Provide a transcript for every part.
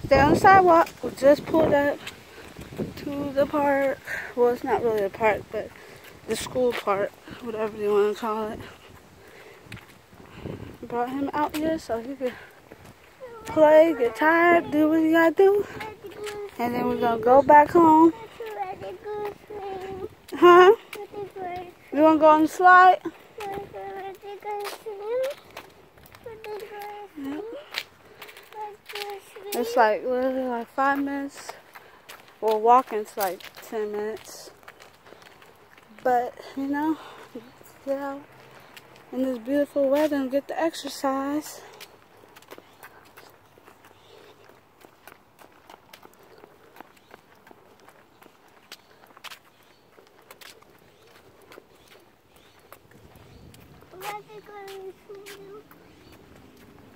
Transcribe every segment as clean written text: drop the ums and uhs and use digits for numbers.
Stay on the sidewalk. We just pulled up to the park. Well, it's not really a park, but the school park, whatever you want to call it. Brought him out here so he could play, get tired, do what he gotta do. And then we're gonna go back home. Huh? You wanna go on the slide? Yep. It's like literally like 5 minutes. Well, walking's like 10 minutes. But, you know, get out in this beautiful weather and get the exercise.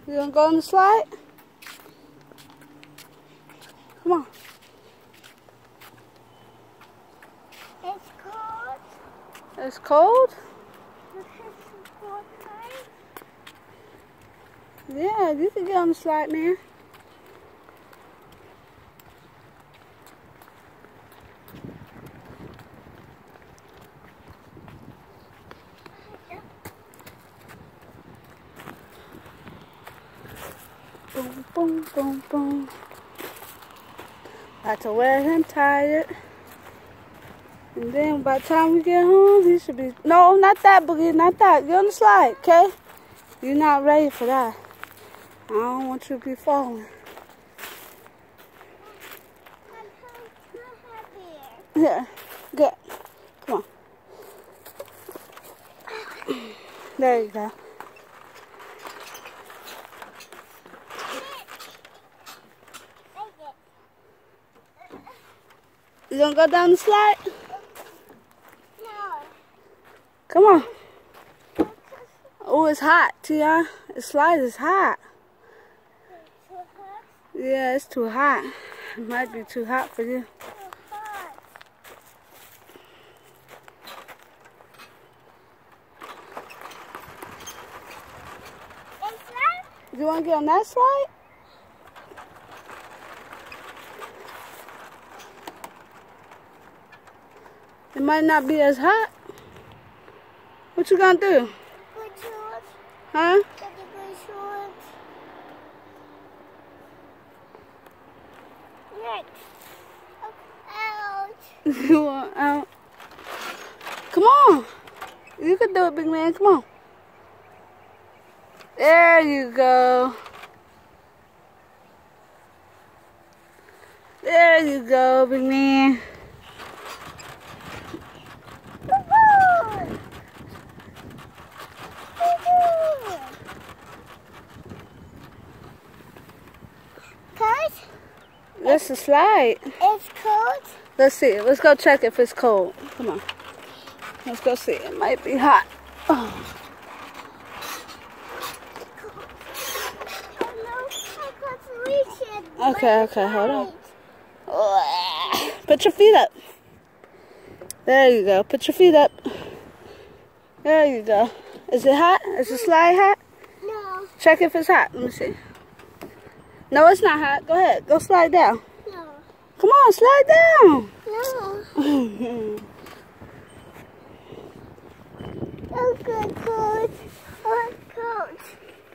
You gonna go on the slide? Come on. It's cold. It's cold? Yeah, you can get on the slide, man. Boom, boom, boom, boom. About to wear him tired. And then by the time we get home, he should be... No, not that, Boogie, not that. Get on the slide, okay? You're not ready for that. I don't want you to be falling. Yeah, good. Come on. There you go. You gonna go down the slide? No. Come on. Oh, it's hot, Tia. The slide is hot. Too hot? Yeah, it's too hot. It might be too hot for you. Too hot. Is that? You want to get on that slide? It might not be as hot. What you gonna do? Good shorts. Huh? Get the good shorts. Next. Ouch. You want out? Come on. You can do it, big man. Come on. There you go. There you go, big man. That's a slide. It's cold. Let's see. Let's go check if it's cold. Come on. Let's go see. It might be hot. Oh. Okay, hold on. Put your feet up. There you go. Put your feet up. There you go. Is it hot? Is the slide hot? No. Check if it's hot. Let me see. No, it's not hot. Go ahead. Go slide down. No. Come on, slide down. No. Oh, good coach. Oh, coach.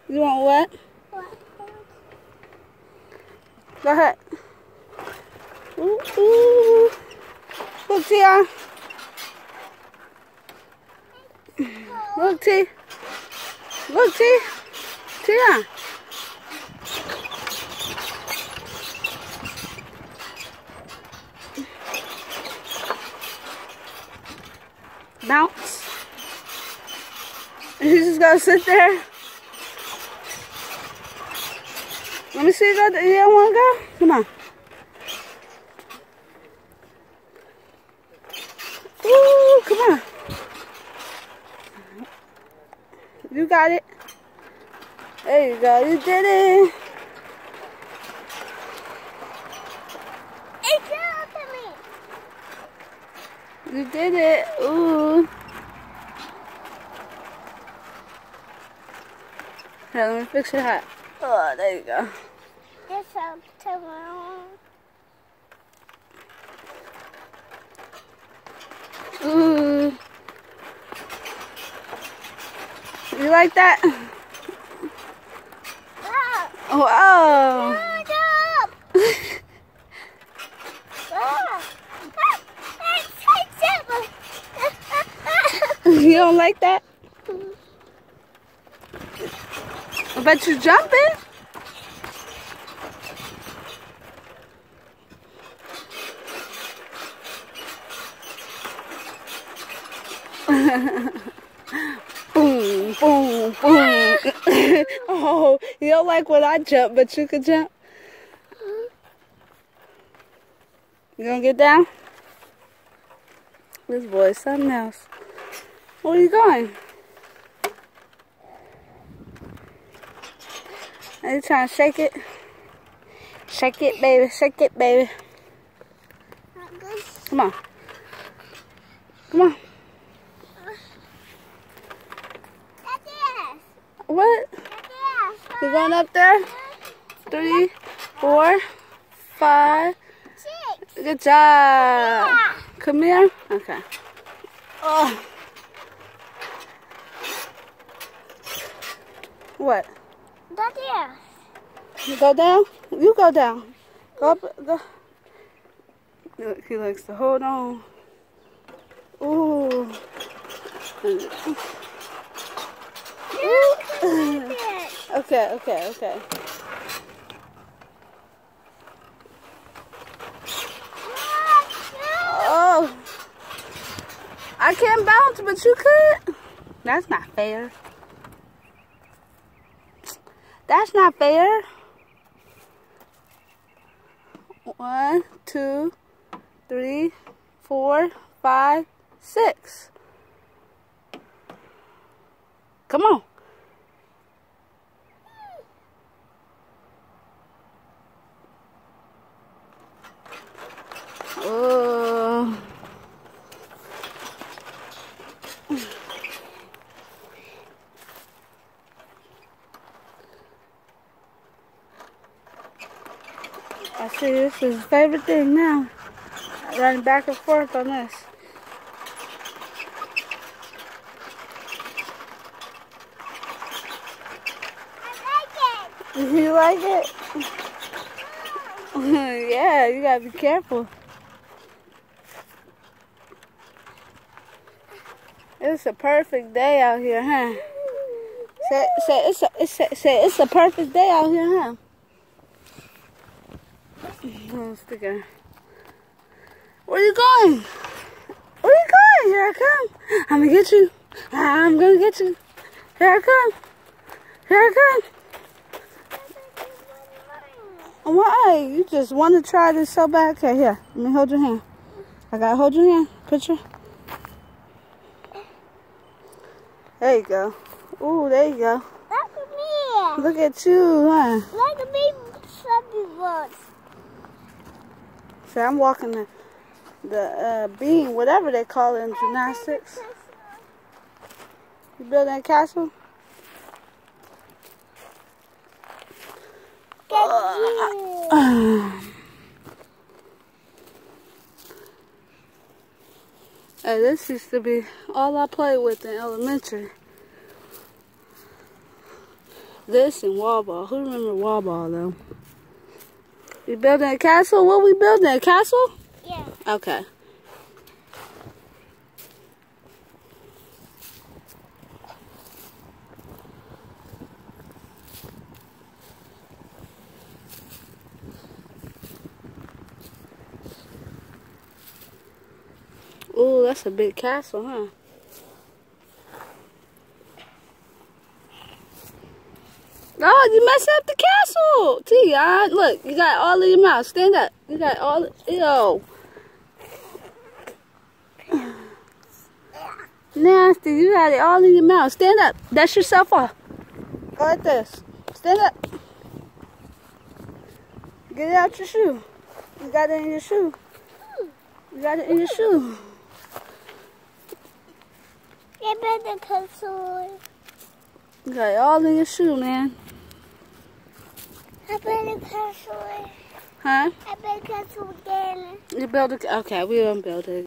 You want what? What coach? Go ahead. Ooh, ooh. Look, Tia. Look, T. Look, T. Tia. Bounce. You just gotta sit there. Let me see you go. You don't wanna go? Come on. Ooh, come on. You got it. There you go. You did it. It's up to me. You did it. Ooh. Here, let me fix your hat. Oh, there you go. This Ooh. You like that? Wow. You don't like that? I bet you jumping. Boom, boom, boom. Oh, you don't like when I jump, but you can jump. You gonna get down? This boy's something else. Where are you going? Are you trying to shake it? Shake it, baby. Shake it, baby. Come on. Come on. What? You going up there? 3, 4, 5. Good job. Come here. Okay. Oh. What? You go down? You go down. Go up. Go. Look, he likes to hold on. Ooh. Okay. Oh. I can't bounce, but you could. That's not fair. That's not fair. 1, 2, 3, 4, 5, 6. Come on. Oh. I see this is his favorite thing now. Running back and forth on this. You like it? Yeah, you gotta be careful. It's a perfect day out here, huh? Say it's a perfect day out here, huh? Where you going? Where you going? Here I come. I'm gonna get you. I'm gonna get you. Here I come. Here I come. Why? You just want to try this so bad? Okay, here. Let me hold your hand. I gotta hold your hand. Picture. There you go. Ooh, there you go. Look at me. Look at you, huh? Look at me, fluffy birds. See, I'm walking the beam, whatever they call it in gymnastics. You building a castle? Hey, this used to be all I played with in elementary. This and wall ball. Who remember wall ball though? You building a castle? What we building? A castle? Yeah. Okay. Ooh, that's a big castle, huh? Oh, you messed up the castle. Tia, look, you got all in your mouth. Stand up. You got all, ew. Nasty, you got it all in your mouth. Stand up. Dust yourself off. Go like this. Stand up. Get it out your shoe. You got it in your shoe. You got it in your shoe. Get better castle. You got it all in your shoe, man. I build a castle. Huh? I build a castle again. You build a... Okay, we won't build it.